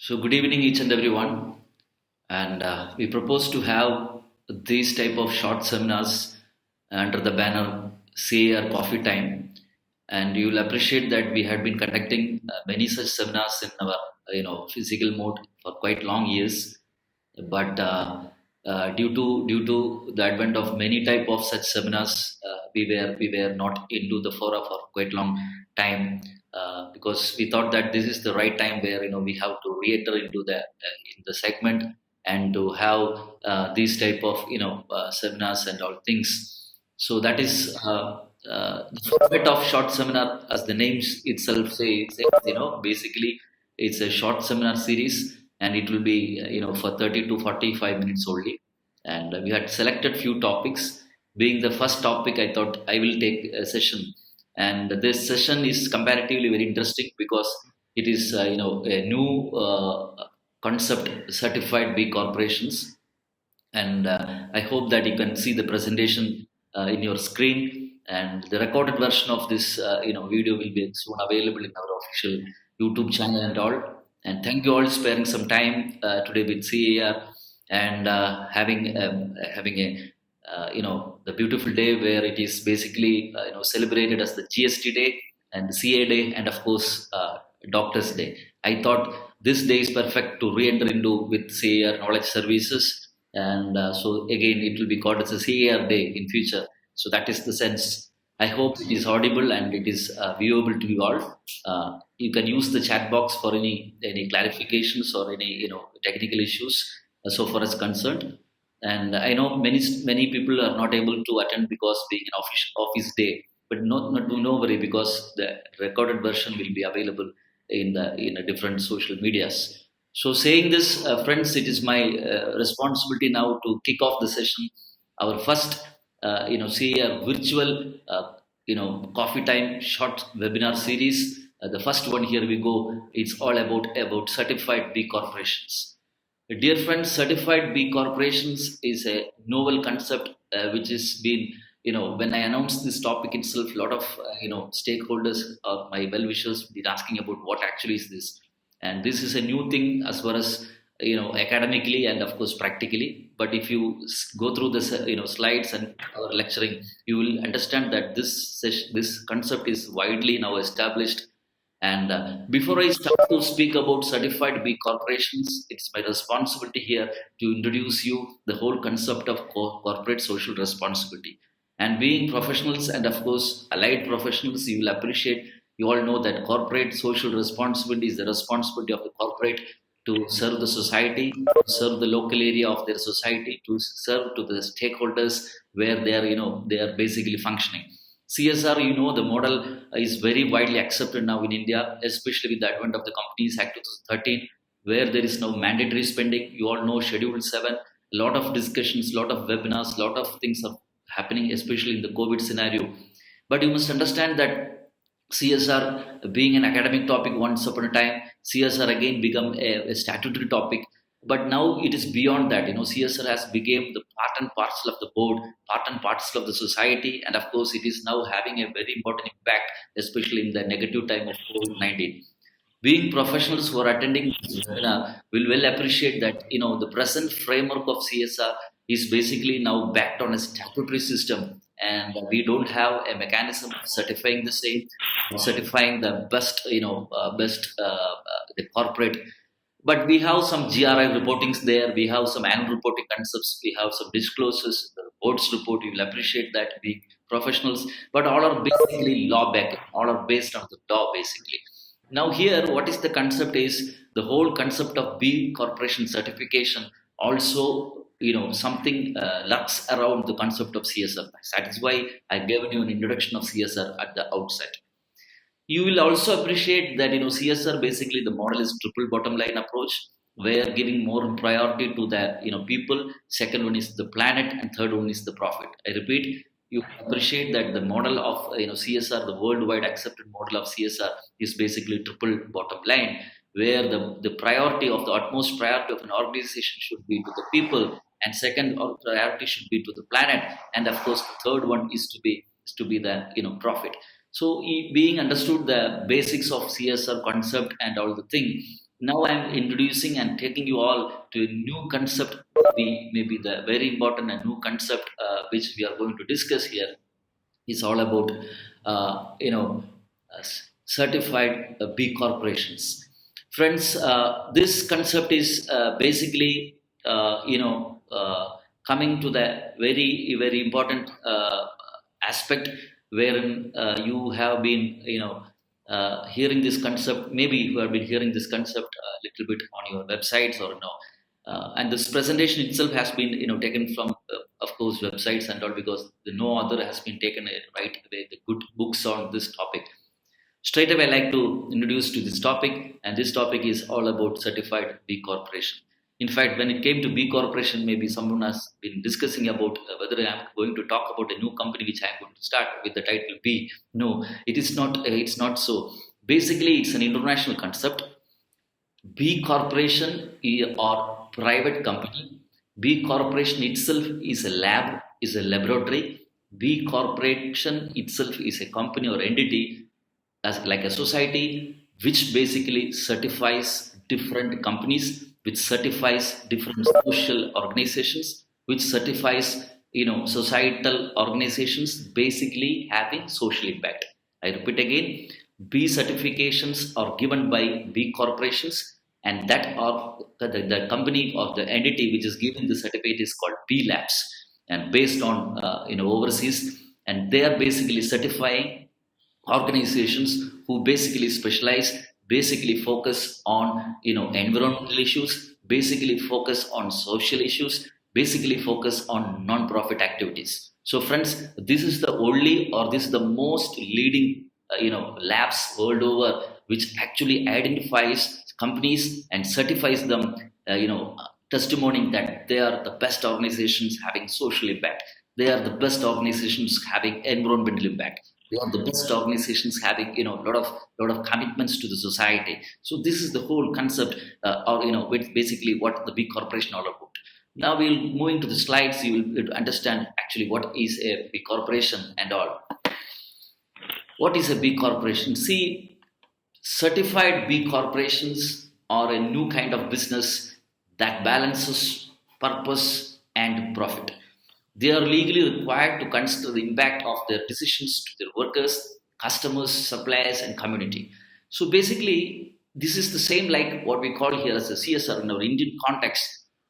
So good evening, each and everyone. And we propose to have these type of short seminars under the banner "Say Coffee Time." And you will appreciate that we had been conducting many such seminars in our physical mode for quite long years. But due to the advent of many type of such seminars, we were not into the fora for quite long time because we thought that this is the right time where we have to re-enter into the in the segment and to have these type of seminars and all things. So that is the format of short seminar, as the name itself says. Basically it's a short seminar series, and it will be for 30 to 45 minutes only. And we had selected few topics. Being the first topic, I thought I will take a session, and this session is comparatively very interesting because it is a new concept, certified B corporations. And I hope that you can see the presentation in your screen, and the recorded version of this video will be soon available in our official YouTube channel and all. And thank you all sparing some time today with CAR, and having a the beautiful day where it is basically celebrated as the GST day and the CA day, and of course Doctors Day. I thought this day is perfect to re-enter into with CAR knowledge services, and so again it will be called as a CAR day in future. So that is the sense. I hope it is audible and it is viewable to you all. You can use the chat box for any clarifications or any technical issues so far as concerned. And I know many people are not able to attend because being an office day, but not no worry, because the recorded version will be available in a different social medias. So saying this, friends, it is my responsibility now to kick off the session. Our first, say a virtual, coffee time short webinar series. The first one, here we go. It's all about certified B corporations. Dear friends, certified B corporations is a novel concept which has been, when I announced this topic itself, a lot of, stakeholders or my well wishers been asking about what actually is this. And this is a new thing as far as, academically and of course practically. But if you go through this, slides and our lecturing, you will understand that this concept is widely now established. And before I start to speak about certified B corporations, it's my responsibility here to introduce you the whole concept of corporate social responsibility. And being professionals and of course allied professionals, you will appreciate. You all know that corporate social responsibility is the responsibility of the corporate to serve the society, to serve the local area of their society, to serve to the stakeholders where they are basically functioning. CSR, the model is very widely accepted now in India, especially with the advent of the Companies Act 2013, where there is now mandatory spending. You all know Schedule 7, a lot of discussions, a lot of webinars, a lot of things are happening, especially in the COVID scenario. But you must understand that CSR, being an academic topic once upon a time, CSR again become a statutory topic. But now it is beyond that. CSR has become the part and parcel of the board, part and parcel of the society, and of course, it is now having a very important impact, especially in the negative time of COVID-19. Being professionals who are attending this webinar will well appreciate that the present framework of CSR is basically now backed on a statutory system, and we don't have a mechanism of certifying the same, certifying the the corporate. But we have some GRI reportings there, we have some annual reporting concepts, we have some disclosures, the board's report. You will appreciate that being professionals, but all are basically law backed, all are based on the law basically. Now, here, what is the concept is the whole concept of B corporation certification also, something lurks around the concept of CSR. That is why I gave you an introduction of CSR at the outset. You will also appreciate that CSR, basically the model is triple bottom line approach, where giving more priority to the people. Second one is the planet, and third one is the profit. I repeat, you appreciate that the model of CSR, the worldwide accepted model of CSR, is basically triple bottom line, where the priority of the utmost priority of an organization should be to the people, and second priority should be to the planet, and of course the third one is to be the profit. So being understood the basics of CSR concept and all the thing, Now I'm introducing and taking you all to a new concept, maybe the very important and new concept which we are going to discuss here is all about certified B corporations. Friends, this concept is basically coming to the very important aspect wherein you have been hearing this concept. Maybe you have been hearing this concept a little bit on your websites or no. And this presentation itself has been taken from of course websites and all, because no other has been taken right away the good books on this topic. Straight away, I like to introduce to this topic, and this topic is all about certified B corporation. In fact, when it came to B corporation, maybe someone has been discussing about whether I'm going to talk about a new company which I'm going to start with the title B. No, it is not. It's not so. Basically, it's an international concept. B corporation or private company. B corporation itself is a lab, is a laboratory. B corporation itself is a company or entity as like a society which basically certifies different companies, which certifies different social organizations, which certifies societal organizations basically having social impact. I repeat again, B certifications are given by B corporations, and that are the company or the entity which is giving the certificate is called B Labs, and based on overseas, and they are basically certifying organizations who basically specialize, basically focus on environmental issues, basically focus on social issues, basically focus on non-profit activities. So friends, this is the only, or this is the most leading labs world over which actually identifies companies and certifies them, testimonying that they are the best organizations having social impact, they are the best organizations having environmental impact, they are the best organizations having lot of commitments to the society. So this is the whole concept, or with basically what the big corporation all about. Now we'll move into the slides. You will understand actually what is a big corporation and all. What is a big corporation? See, certified B corporations are a new kind of business that balances purpose and profit. They are legally required to consider the impact of their decisions to their workers, customers, suppliers, and community. So basically, this is the same like what we call here as a CSR in our Indian context.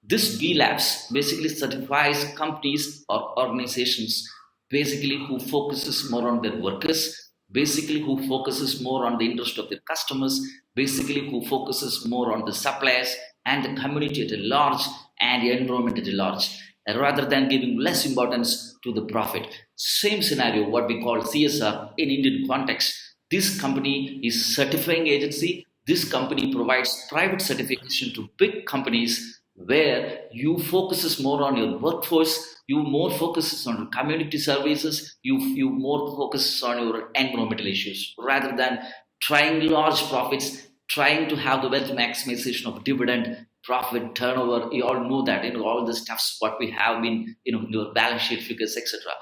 This B Labs basically certifies companies or organizations basically who focuses more on their workers, basically who focuses more on the interest of their customers, basically who focuses more on the suppliers and the community at a large and the environment at a large, rather than giving less importance to the profit. Same scenario, what we call CSR in Indian context. This company is certifying agency. This company provides private certification to big companies where you focuses more on your workforce, you more focuses on community services, you more focuses on your environmental issues rather than trying large profits, trying to have the wealth maximization of dividend, profit, turnover. You all know that all the stuffs what we have in in your balance sheet figures, etc.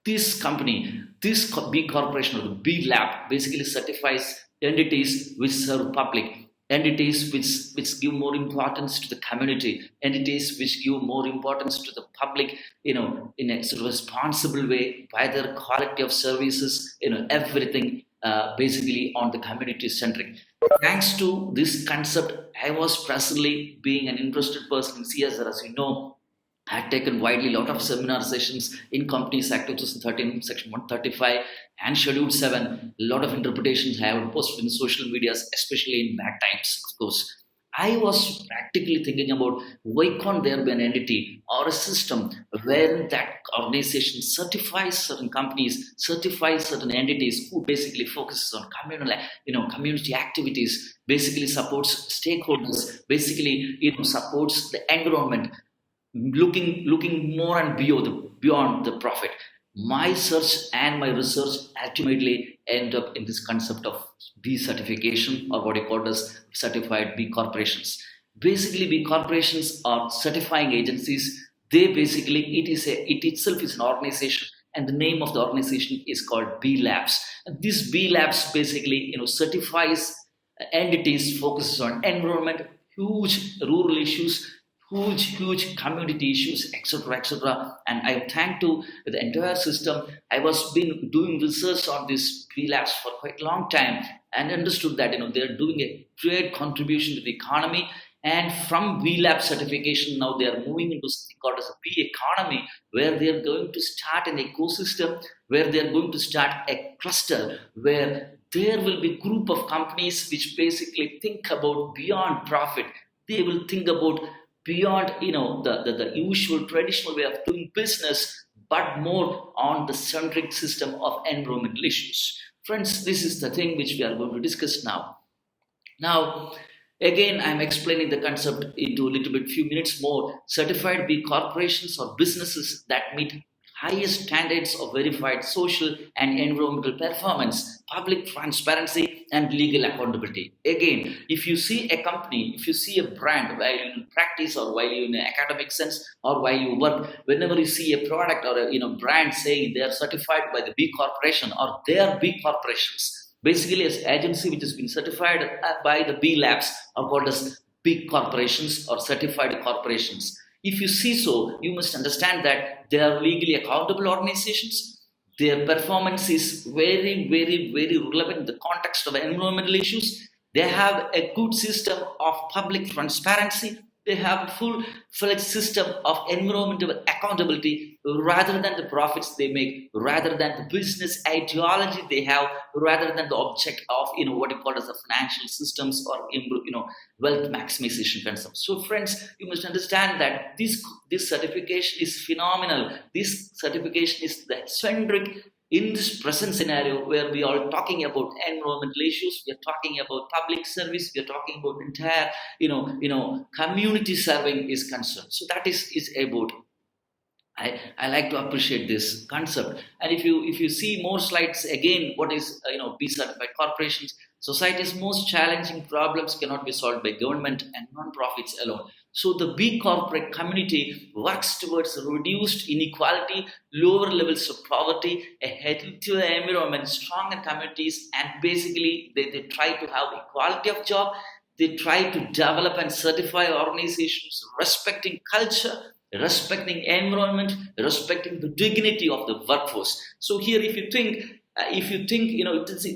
This company, this B corporation or the B lab basically certifies entities which serve public, entities which give more importance to the community, entities which give more importance to the public, in a sort of responsible way by their quality of services, everything basically on the community centric. Thanks to this concept, I was presently being an interested person in CSR, as you know. I had taken widely a lot of seminar sessions in Companies Act 2013, Section 135 and Schedule 7. A lot of interpretations I have posted in social medias, especially in bad times, of course. I was practically thinking about why can't there be an entity or a system where that organization certifies certain companies, certifies certain entities who basically focuses on communal, community activities, basically supports stakeholders, basically supports the environment, looking more and beyond the profit. My search and my research ultimately end up in this concept of B certification, or what you call as certified B corporations. Basically, B corporations are certifying agencies. They basically, it itself is an organization, and the name of the organization is called B Labs. And this B Labs basically certifies entities focuses on environment, huge rural issues, huge community issues, etc., etc. And I thank to the entire system. I was been doing research on this relapse for quite a long time and understood that they're doing a great contribution to the economy. And from VLAB certification, now they are moving into something called as a B economy, where they are going to start an ecosystem, where they are going to start a cluster, where there will be group of companies which basically think about beyond profit. They will think about beyond the usual traditional way of doing business, but more on the centric system of environmental issues. Friends, this is the thing which we are going to discuss now. Now, again, I'm explaining the concept into a little bit, few minutes more. Certified B corporations or businesses that meet highest standards of verified social and environmental performance, public transparency, and legal accountability. Again, if you see a company, if you see a brand while you practice or while you in an academic sense or while you work, whenever you see a product or a brand saying they are certified by the B corporation or they are B corporations, basically, as agency which has been certified by the B labs are called as big corporations or certified corporations. If you see so, you must understand that they are legally accountable organizations. Their performance is very relevant in the context of environmental issues. They have a good system of public transparency. They have a full-fledged system of environmental accountability rather than the profits they make, rather than the business ideology they have, rather than the object of what you call as the financial systems or wealth maximization concepts. So, friends, you must understand that this certification is phenomenal. This certification is the centric in this present scenario where we are talking about environmental issues, we are talking about public service, we are talking about entire community serving is concerned. So that is about. I like to appreciate this concept. And if you see more slides again, what is B certified corporations? Society's most challenging problems cannot be solved by government and non-profits alone. So the B corporate community works towards reduced inequality, lower levels of poverty, a healthier environment, stronger communities, and basically they try to have equality of job. They try to develop and certify organizations respecting culture, respecting environment, respecting the dignity of the workforce. So here, if you think,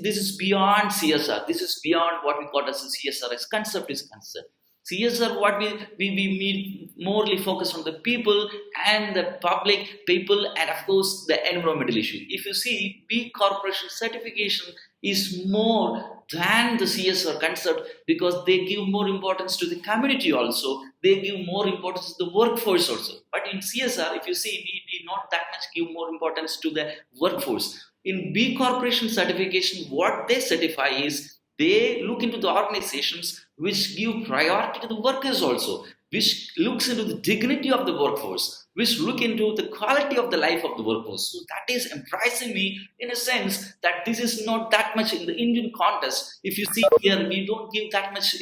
this is beyond CSR. This is beyond what we call as a CSR as concept is concerned. CSR, what we mean, morely focus on the people and the public people, and of course the environmental issue. If you see, B corporation certification is more than the CSR concept because they give more importance to the community also. They give more importance to the workforce also. But in CSR, if you see, we not that much give more importance to the workforce. In B corporation certification, what they certify is they look into the organizations which give priority to the workers also, which looks into the dignity of the workforce, which look into the quality of the life of the workforce. So that is impressing me in a sense that this is not that much in the Indian context. If you see here, we don't give that much,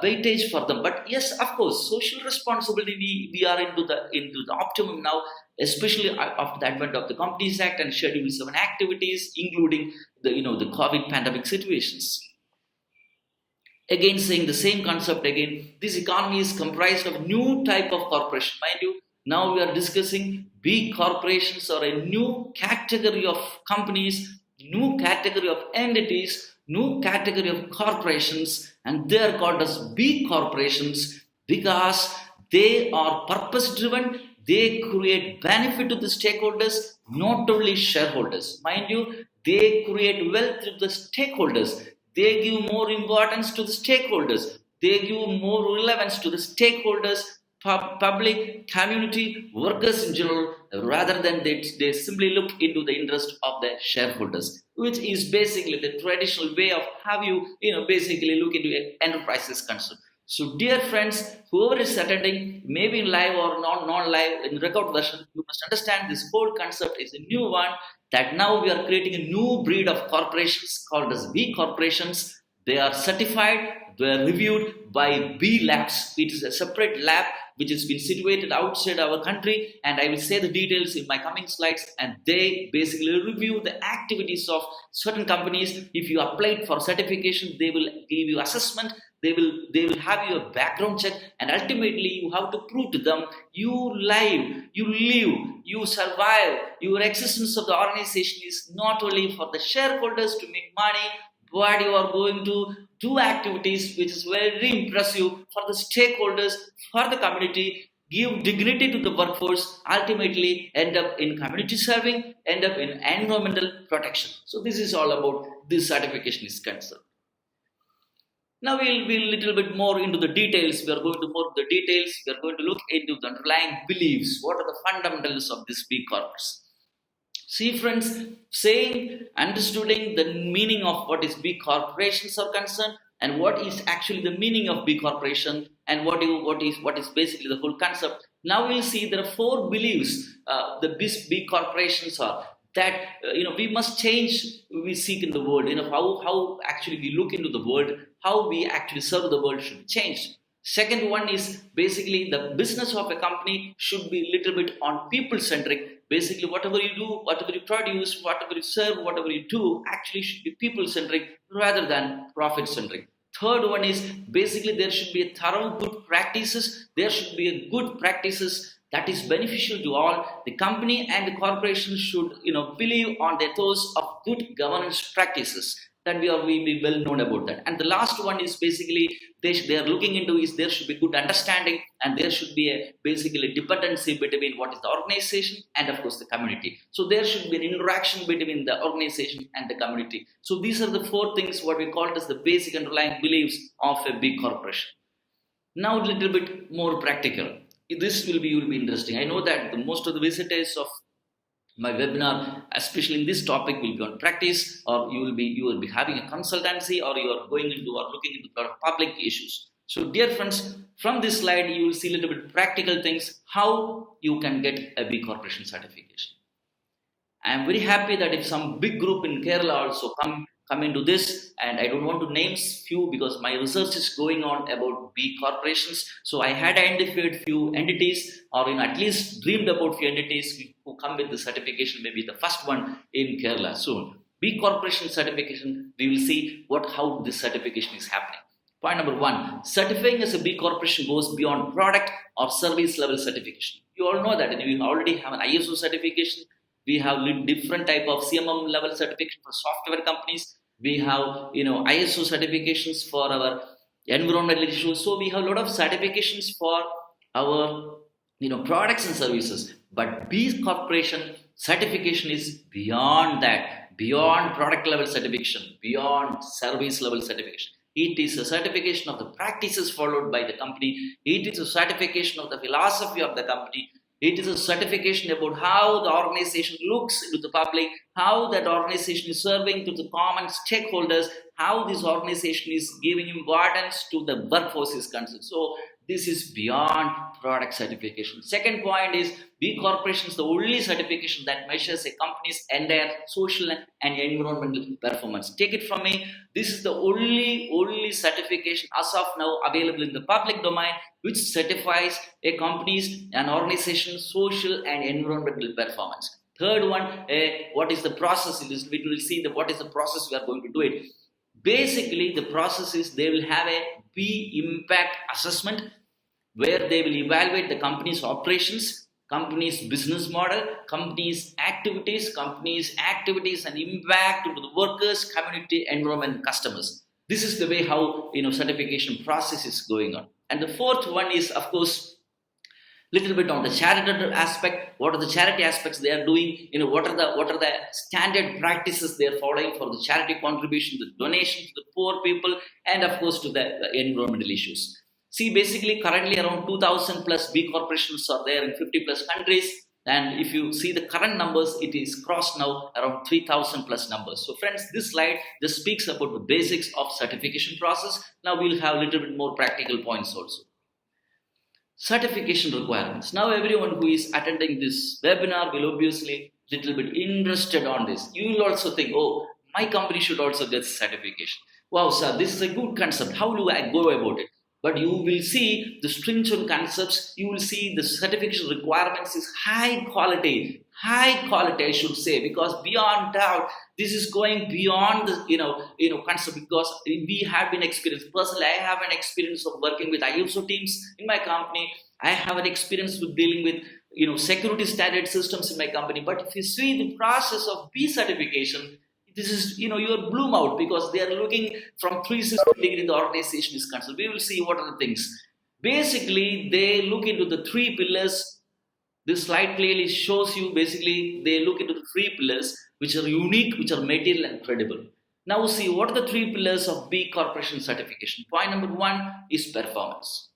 weightage for them. But yes, of course, social responsibility we are into the optimum now, especially after the advent of the Companies Act and Schedule 7 activities, including the COVID pandemic situations. Again, saying the same concept again, this economy is comprised of new type of corporation. Mind you, now we are discussing big corporations or a new category of companies, new category of entities, new category of corporations, and they are called as big corporations because they are purpose driven. They create benefit to the stakeholders, not only shareholders. Mind you, they create wealth to the stakeholders. They give more importance to the stakeholders. They give more relevance to the stakeholders, public, community, workers in general, rather than they simply look into the interest of the shareholders, which is basically the traditional way of how you basically look into enterprises concerned. So, dear friends, whoever is attending, maybe in live or non-live in record version, you must understand this whole concept is a new one. That now we are creating a new breed of corporations called as B corporations. They are certified, they are reviewed by B Labs. It is a separate lab which has been situated outside our country, and I will say the details in my coming slides. And they basically review the activities of certain companies. If you applied for certification, they will give you assessment, they will have your background check, and ultimately you have to prove to them you live, you survive. Your existence of the organization is not only for the shareholders to make money, but you are going to do activities which is very impressive for the stakeholders, for the community, give dignity to the workforce, ultimately end up in community serving, end up in environmental protection. So this is all about this certification is concerned. Now we'll be a little bit more into the details. We are going to more the details. We are going to look into the underlying beliefs. What are the fundamentals of this B corpus? See, friends, saying, understanding the meaning of what is B corporations are concerned, and what is actually the meaning of B corporation, and what is basically the whole concept. Now we'll see there are four beliefs the B corporations are that we must change. We seek in the world. How actually we look into the world, how we actually serve the world should change. Second one is basically the business of a company should be a little bit on people centric. Basically, whatever you do, whatever you produce, whatever you serve, whatever you do, actually should be people centric rather than profit centric. Third one is basically there should be a thorough good practices. There should be a good practices that is beneficial to all. The company and the corporation should believe on the ethos of good governance practices. That we be well known about that. And the last one is basically they are looking into is there should be good understanding, and there should be a basically dependency between what is the organization and of course the community. So there should be an interaction between the organization and the community. So these are the four things what we call as the basic underlying beliefs of a big corporation. Now a little bit more practical. This will be interesting. I know that the most of the visitors of my webinar, especially in this topic, will be on practice, or you will be having a consultancy, or you are going into or looking into a lot of public issues. So dear friends, from this slide you will see a little bit practical things how you can get a B corporation certification. I am very happy that if some big group in Kerala also come into this, and I don't want to name few because my research is going on about B corporations. So I had identified few entities, or at least dreamed about few entities who come with the certification, maybe the first one in Kerala soon. B corporation certification, we will see how this certification is happening. Point number one, certifying as a B corporation goes beyond product or service level certification. You all know that, and we already have an ISO certification. We have different type of CMM level certification for software companies. We have ISO certifications for our environmental issues. So we have a lot of certifications for our products and services. But B corporation certification is beyond that, beyond product level certification, beyond service level certification. It is a certification of the practices followed by the company. It is a certification of the philosophy of the company. It is a certification about how the organization looks into the public, how that organization is serving to the common stakeholders, how this organization is giving importance to the workforce is concerned. So this is beyond product certification. Second point is B corporation is the only certification that measures a company's entire social and environmental performance. Take it from me, this is the only certification as of now available in the public domain which certifies a company's and organization's social and environmental performance. Third one, what is the process? We will see what is the process we are going to do it. Basically, the process is they will have a B impact assessment where they will evaluate the company's operations, company's business model, company's activities and impact to the workers, community, environment, customers. This is the way how certification process is going on. And the fourth one is, of course, little bit on the charitable aspect. What are the charity aspects they are doing? What are the standard practices they are following for the charity contribution, the donation to the poor people, and of course to the environmental issues. See, basically currently around 2,000 plus B corporations are there in 50 plus countries. And if you see the current numbers, it is crossed now around 3,000 plus numbers. So friends, this slide just speaks about the basics of certification process. Now we'll have a little bit more practical points also. Certification requirements. Now everyone who is attending this webinar will obviously little bit interested on this. You will also think, oh, my company should also get certification. Wow, sir, this is a good concept. How do I go about it? But you will see the stringent concepts, you will see the certification requirements is high quality, I should say, because beyond doubt, this is going beyond the concept because we have been experienced. Personally, I have an experience of working with ISO teams in my company. I have an experience with dealing with security standard systems in my company. But if you see the process of B certification, this is your bloom out because they are looking from 360 degree the organization is concerned. We will see what are the things. Basically, they look into the three pillars. This slide clearly shows you basically they look into the three pillars which are unique, which are material and credible. Now see what are the three pillars of B corporation certification. Point number one is performance.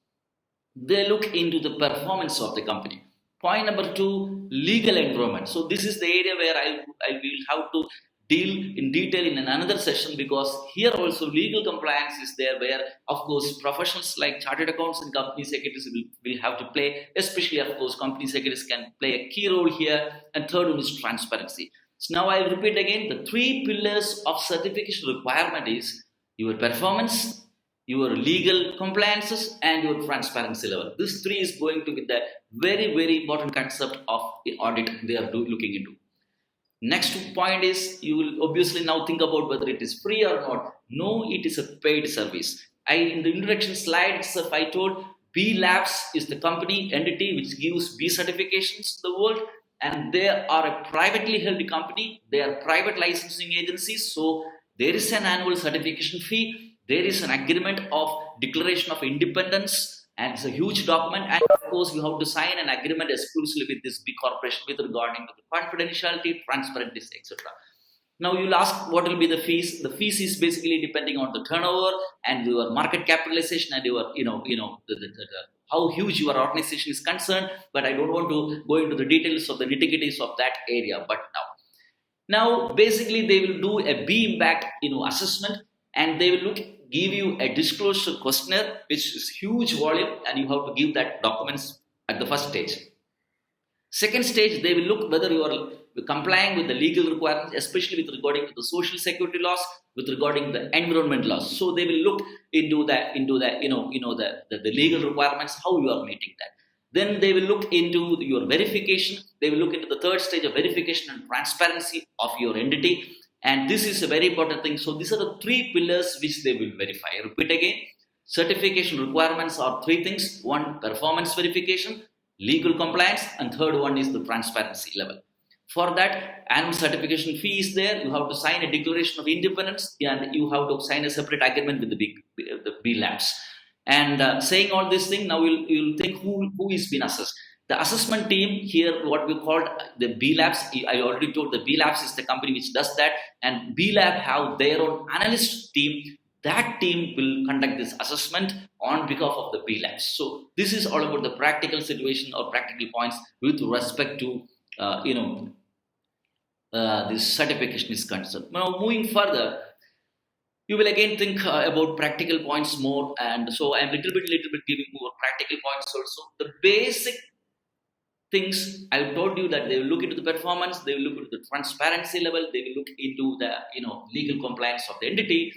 They look into the performance of the company. Point number two, legal environment. So this is the area where I will have to deal in detail in another session because here also legal compliance is there where of course professionals like chartered accounts and company secretaries will have to play, especially of course company secretaries can play a key role here. And third one is transparency. So now I repeat again, the three pillars of certification requirement is your performance, your legal compliances, and your transparency level. This three is going to be the very, very important concept of the audit they are looking into. Next point is you will obviously now think about whether it is free or not. No, it is a paid service. I in the introduction slide itself I told B Labs is the company entity which gives B certifications to the world, and they are a privately held company. They are private licensing agencies, so there is an annual certification fee. There is an agreement of declaration of independence, and it's a huge document. And of course, you have to sign an agreement exclusively with this big corporation with regarding to the confidentiality, transparency, etc. Now you'll ask what will be the fees. The fees is basically depending on the turnover and your market capitalization and your how huge your organization is concerned. But I don't want to go into the details of the nitty-gritties of that area. But now basically they will do a B impact assessment, and they will give you a disclosure questionnaire which is huge volume, and you have to give that documents at the first stage. Second stage, they will look whether you are complying with the legal requirements, especially with regarding to the social security laws, with regarding the environment laws. So they will look into the legal requirements, how you are meeting that. Then they will look into your verification. They will look into the third stage of verification and transparency of your entity. And this is a very important thing. So these are the three pillars which they will verify. I repeat again, certification requirements are three things. One, performance verification, legal compliance, and third one is the transparency level. For that, annual certification fee is there. You have to sign a declaration of independence, and you have to sign a separate agreement with the B Labs. And saying all this thing, now you'll think who is being assessed. The assessment team here, what we called the B Labs, I already told the B Labs is the company which does that, and B Lab have their own analyst team. That team will conduct this assessment on behalf of the B Labs. So this is all about the practical situation or practical points with respect to this certification is concerned. Now moving further, you will again think about practical points more, and so I'm little bit giving more practical points also. The basic things I told you that they will look into the performance, they will look into the transparency level, they will look into the legal compliance of the entity.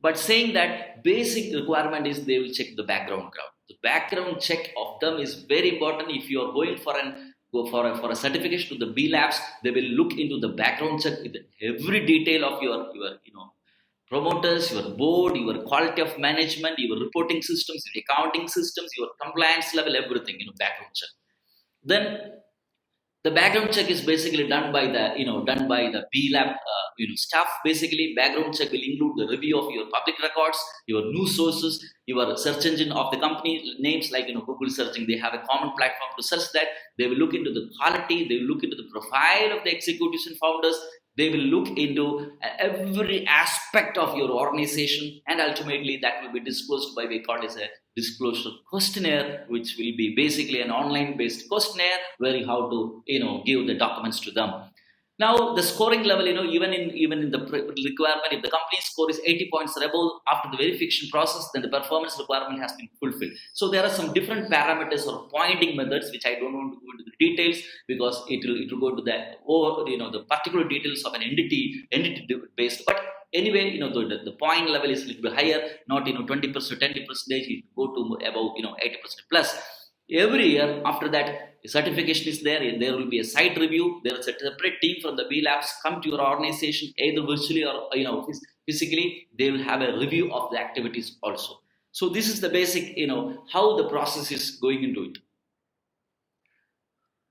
But saying that basic requirement is they will check the background ground. The background check of them is very important. If you are going for a certification to the B Labs, they will look into the background check with every detail of your promoters, your board, your quality of management, your reporting systems, your accounting systems, your compliance level, everything, background check. Then the background check is basically done by the B Lab staff. Basically, background check will include the review of your public records, your news sources, your search engine of the company names like Google searching. They have a common platform to search that. They will look into the quality. They will look into the profile of the executives and founders. They will look into every aspect of your organization, and ultimately that will be disclosed by we call it as a disclosure questionnaire, which will be basically an online-based questionnaire where you have to give the documents to them. Now the scoring level, even in the requirement, if the company score is 80 points or above after the verification process, then the performance requirement has been fulfilled. So there are some different parameters or pointing methods which I don't want to go into the details because it will go to the particular details of an entity based. But anyway, the point level is a little bit higher, not 20%, 10%, you go to about 80% plus. Every year after that, certification is there. There will be a site review. There is a separate team from the B Labs come to your organization either virtually or physically. They will have a review of the activities also. So this is the basic, how the process is going into it.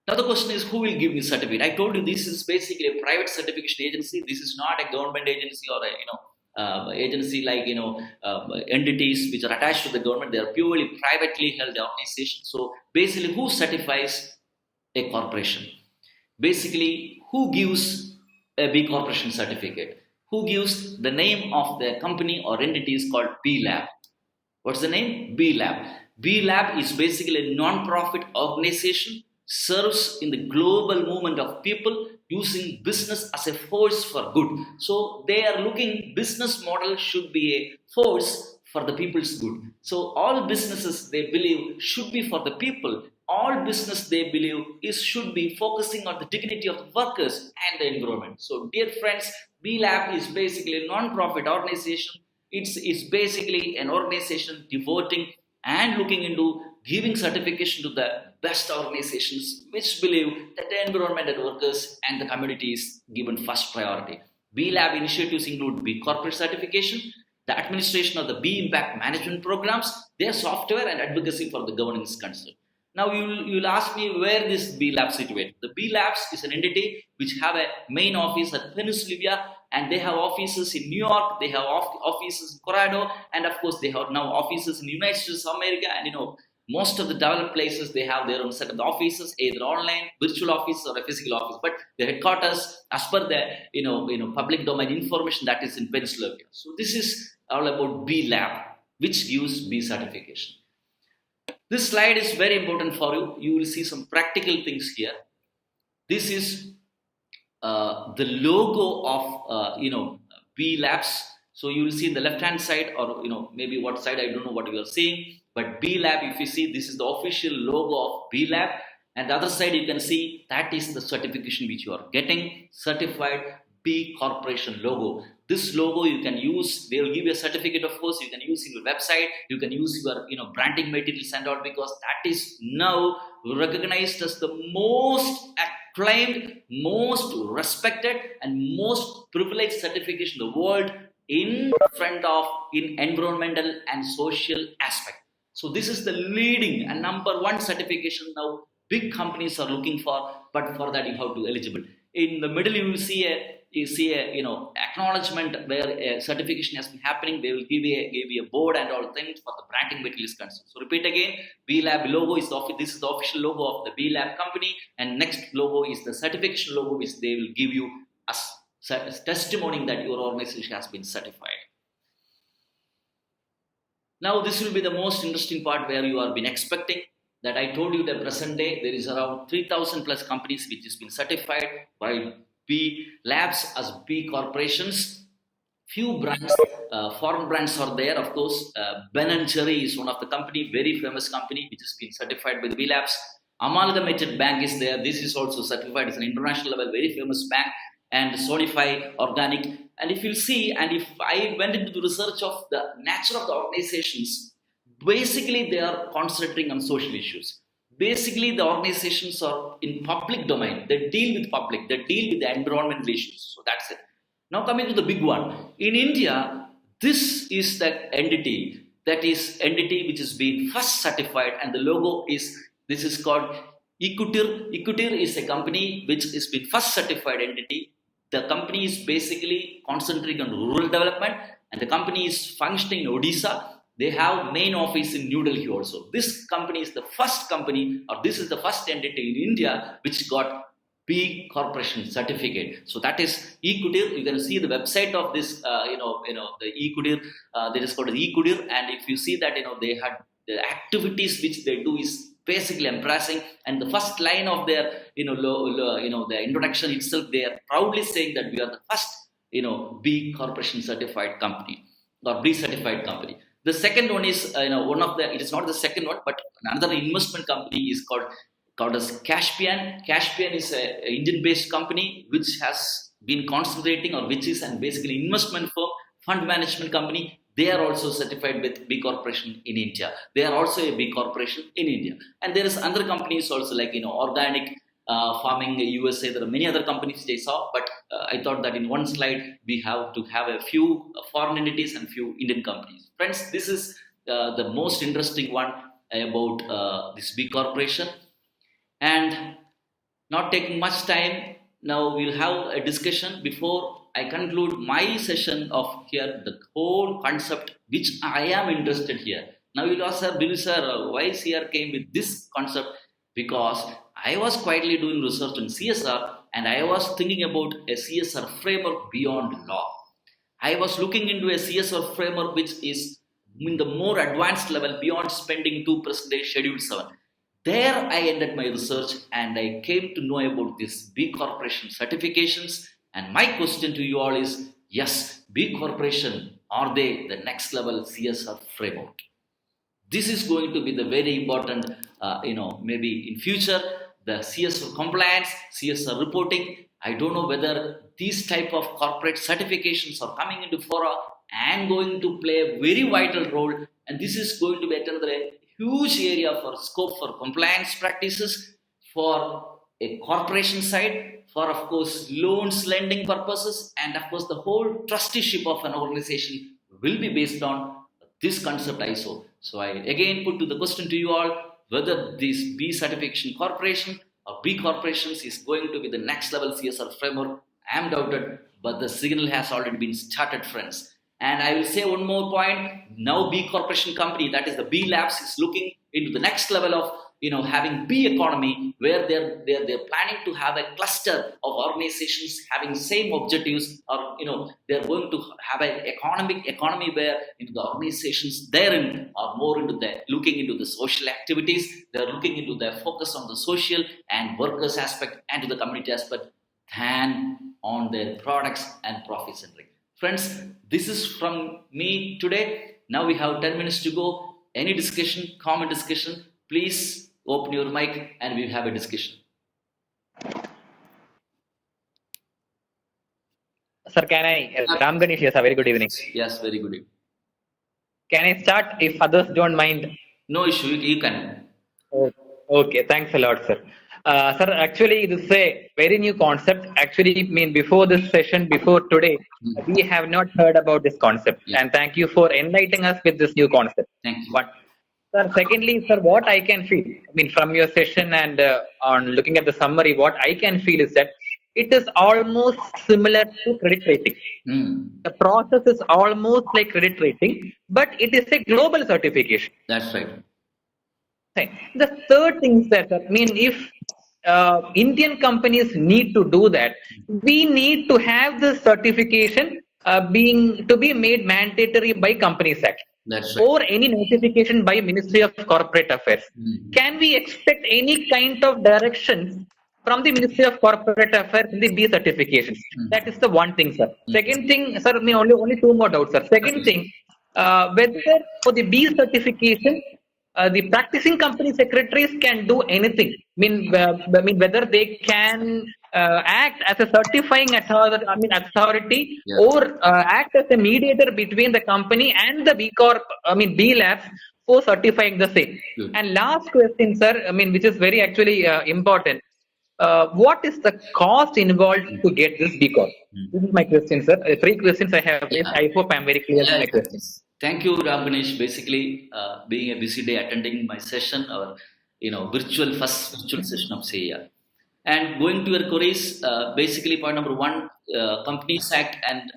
Now the question is, who will give me certificate? I told you this is basically a private certification agency. This is not a government agency or a agency like entities which are attached to the government. They are purely privately held organizations. So basically, who certifies a corporation? Basically, who gives a B corporation certificate? Who gives the name of the company or entity is called B Lab. What's the name? B Lab. B Lab is basically a non-profit organization, serves in the global movement of people using business as a force for good. So they are looking, business model should be a force for the people's good. So all businesses they believe should be for the people. All business they believe should be focusing on the dignity of the workers and the environment. So dear friends, B Lab is basically a non-profit organization. It's basically an organization devoting and looking into giving certification to the best organizations which believe that the environment and workers and the community is given first priority. B Lab initiatives include B Corporate certification, the administration of the B Impact Management programs, their software and advocacy for the governance concern. Now you'll ask me where this B Lab is situated. The B Labs is an entity which have a main office at Pennsylvania, and they have offices in New York, they have offices in Colorado, and of course they have now offices in the United States of America, and most of the developed places they have their own set of offices, either online, virtual office or a physical office. But the headquarters, as per the public domain information, that is in Pennsylvania. So this is all about B Lab, which gives B certification. This slide is very important for you. You will see some practical things here. This is the logo of B Labs. So you will see the left hand side, or maybe what side, I don't know what you are seeing, but B Lab, if you see, this is the official logo of B Lab, and the other side you can see that is the certification which you are getting, certified B Corporation logo. This logo you can use. They will give you a certificate, of course. You can use in your website. You can use your branding materials and all, because that is now recognized as the most acclaimed, most respected, and most privileged certification in the world in front of environmental and social aspect. So this is the leading and number one certification now big companies are looking for, but for that you have to eligible. In the middle you will see a acknowledgement where a certification has been happening. They will give you a board and all things for the branding materials concerned. So repeat again, B Lab logo is this is the official logo of the B Lab company, and next logo is the certification logo which they will give you as testimony that your organization has been certified. Now this will be the most interesting part where you have been expecting. That I told you, the present day there is around 3,000 plus companies which has been certified by B Labs as B corporations. Few brands, foreign brands are there, of course. Ben & Jerry is one of the company, very famous company which has been certified by the B Labs. Amalgamated Bank is there. This is also certified as an international level, very famous bank. And Sonify Organic. And if you see, and if I went into the research of the nature of the organizations, basically they are concentrating on social issues. Basically the organizations are in public domain. They deal with public. They deal with the environmental issues. So that's it. Now coming to the big one. In India, this is the entity which has been first certified, and the logo is, this is called Equitir. Equitir is a company which has been first certified entity. The company is basically concentrating on rural development, and the company is functioning in Odisha. They have main office in New Delhi also. This company is the first company, or this is the first entity in India which got B Corporation certificate. So that is Equitir. You can see the website of this, the Equitir. That is called Equitir, and if you see that, they had the activities which they do is basically impressing. And the first line of their, the introduction itself, they are proudly saying that we are the first, B Corporation certified company or B certified company. The second one is, it is not the second one, but another investment company is called as Caspian. Caspian is an Indian-based company which has been concentrating, or which is and basically investment firm, fund management company, they are also certified with B Corporation in India. They are also a B Corporation in India. And there is other companies also like organic farming USA. There are many other companies they saw, but I thought that in one slide we have to have a few foreign entities and few Indian companies. Friends, this is the most interesting one about this B Corporation. And not taking much time, now we'll have a discussion before I conclude my session of here, the whole concept which I am interested here. Now you'll ask, sir, Bilu sir, why CR came with this concept? Because I was quietly doing research on CSR and I was thinking about a CSR framework beyond law. I was looking into a CSR framework which is in the more advanced level beyond spending 2% Schedule 7. There I ended my research and I came to know about this B Corporation certifications. And my question to you all is yes, B Corporation, are they the next level CSR framework? This is going to be the very important, maybe in future, the CSR compliance, CSR reporting. I don't know whether these type of corporate certifications are coming into fora and going to play a very vital role. And this is going to be another huge area for scope for compliance practices for a corporation side, for of course loans lending purposes, and of course the whole trusteeship of an organization will be based on this concept ISO. So I again put to the question to you all whether this B certification corporation or B corporations is going to be the next level CSR framework. I am doubted, but the signal has already been started, friends. And I will say one more point. Now B corporation company, that is the B Labs, is looking into the next level of having B economy, where they're planning to have a cluster of organizations having same objectives, or they're going to have an economy where the organizations therein are more into the looking into the social activities. They're looking into their focus on the social and workers aspect and to the community aspect than on their products and profit centric. Friends, this is from me today. Now we have 10 minutes to go. Any discussion, comment discussion, please open your mic and we'll have a discussion. Sir, can I? Ram Ganesh, yes, very good evening. Yes, very good evening. Can I start if others don't mind? No issue, you can. Okay, thanks a lot, sir. Sir, actually, this is a very new concept. Actually, before this session, before today, we have not heard about this concept. Yeah. And thank you for enlightening us with this new concept. Thank you. But, sir, secondly, sir, what I can feel, from your session and on looking at the summary, what I can feel is that it is almost similar to credit rating. The process is almost like credit rating, but it is a global certification. That's right. The third thing is that, if Indian companies need to do that, we need to have this certification to be made mandatory by Companies Act. That's right. Or any notification by Ministry of Corporate Affairs. Can we expect any kind of directions from the Ministry of Corporate Affairs in the B certifications? That is the one thing, sir. Second thing, sir, only two more doubts, sir. Second thing, whether for the B certification, the practicing company secretaries can do anything. Whether they can act as a certifying authority, yeah, or act as a mediator between the company and the B Corp, B Labs for certifying the same. Good. And last question, sir, which is very actually important. What is the cost involved to get this B Corp? This is my question, sir. Three questions I have. Yeah. I hope I'm very clear in my questions. Thank you, Ram Ganesh. Basically, being a busy day, attending my session, or first virtual session of CER, and going to your queries. Basically, point number one, Companies Act, and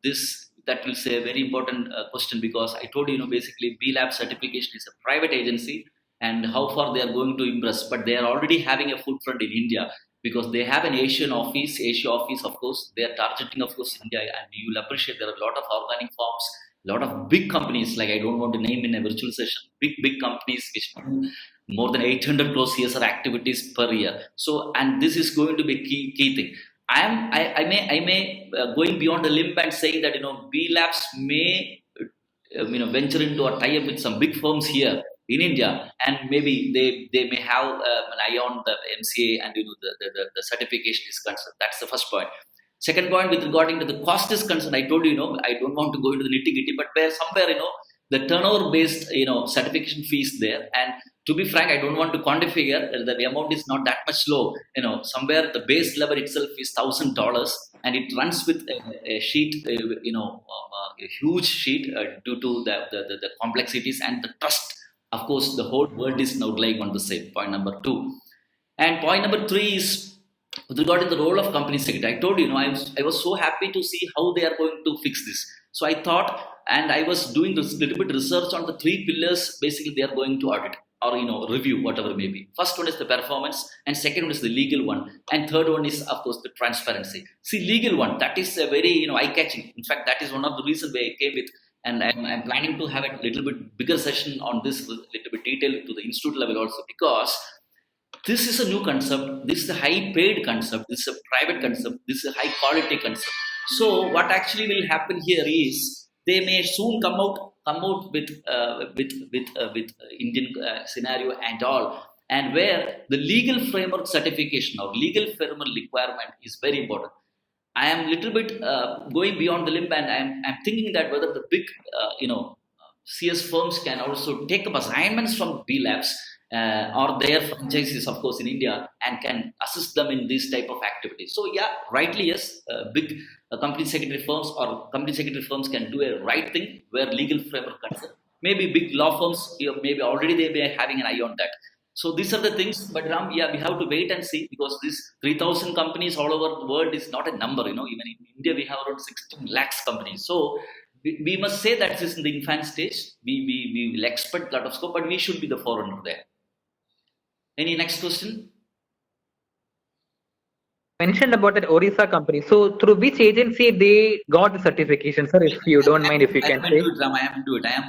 this that will say a very important question, because I told you, basically, B Lab certification is a private agency, and how far they are going to impress, but they are already having a footprint in India, because they have an Asia office, of course. They are targeting, of course, India, and you will appreciate there are a lot of organic farms. A lot of big companies, like I don't want to name in a virtual session, big companies which do more than 800 crores CSR activities per year. So, and this is going to be key thing. I may going beyond the limb and saying that B Labs may venture into or tie up with some big firms here in India, and maybe they may have an eye on the MCA and the certification is concerned. That's the first point. Second point, with regarding to the cost is concerned, I told you, I don't want to go into the nitty gritty, but where somewhere, the turnover based, certification fees there. And to be frank, I don't want to quantify here. The amount is not that much low. Somewhere the base level itself is $1,000, and it runs with a sheet, a huge sheet due to the complexities and the trust. Of course, the whole world is now relying on the same. Point number two. And point number three is with regard to the role of company secretary. I told you, I was so happy to see how they are going to fix this. So I thought, and I was doing this little bit research on the three pillars. Basically, they are going to audit or review, whatever it may be. First one is the performance, and second one is the legal one, and third one is, of course, the transparency. See, legal one, that is a very eye-catching. In fact, that is one of the reasons why I came with. And I'm planning to have a little bit bigger session on this, little bit detailed to the institute level also, because this is a new concept. This is a high paid concept. This is a private concept. This is a high quality concept. So what actually will happen here is they may soon come out with Indian scenario and all, and where the legal framework certification or legal framework requirement is very important. I am little bit going beyond the limb, and I'm thinking that whether the big CS firms can also take up assignments from B Labs or their franchises, of course, in India, and can assist them in this type of activities. So yeah, rightly yes, big company secretary firms or company secretary firms can do a right thing where legal framework concerned. Maybe big law firms, maybe already they be having an eye on that. So these are the things, but Ram, yeah, we have to wait and see, because these 3,000 companies all over the world is not a number. Even in India we have around 16 lakhs companies. So we must say that this is in the infant stage. We will expect a lot of scope, but we should be the forerunner there. Any next question? Mentioned about that Orissa company. So through which agency they got the certification, sir? If you don't mind, if you can say. I am do it. I had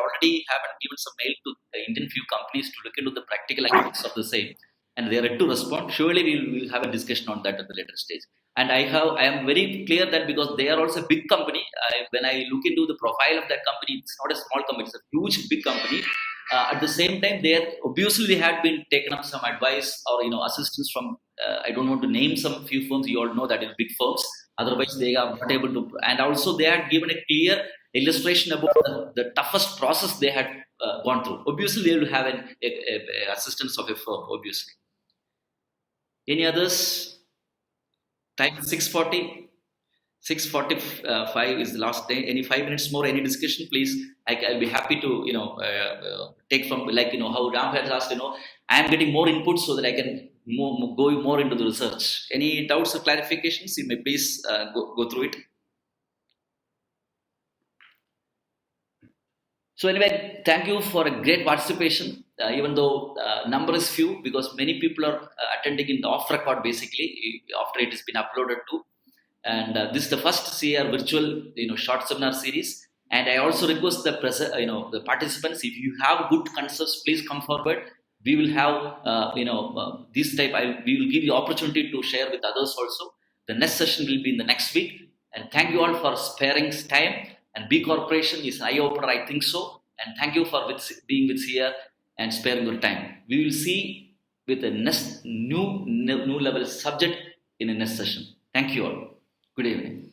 already given some mail to the Indian few companies to look into the practical aspects of the same, and they are yet to respond. Surely we will have a discussion on that at the later stage. And I am very clear that because they are also a big company. When I look into the profile of that company, it's not a small company; it's a huge, big company. At the same time, they had been taken up some advice or assistance from. I don't want to name some few firms. You all know that in big firms. Otherwise, they are not able to. And also, they had given a clear illustration about the toughest process they had gone through. Obviously, they will have an assistance of a firm. Obviously. Any others? Time 6:40. 6:45 is the last day. Any 5 minutes more? Any discussion, please? I'll be happy to take from how Ram has asked. I am getting more input so that I can go more into the research. Any doubts or clarifications? You may please go through it. So anyway, thank you for a great participation. Even though number is few, because many people are attending in the off record basically after it has been uploaded too. And this is the first CR virtual short seminar series. And I also request the participants, if you have good concepts, please come forward. We will have this type. We will give you opportunity to share with others also. The next session will be in the next week. And thank you all for sparing time. And B Corporation is an eye opener, I think so. And thank you for being with here and sparing your time. We will see with a next new level subject in the next session. Thank you all. Good evening.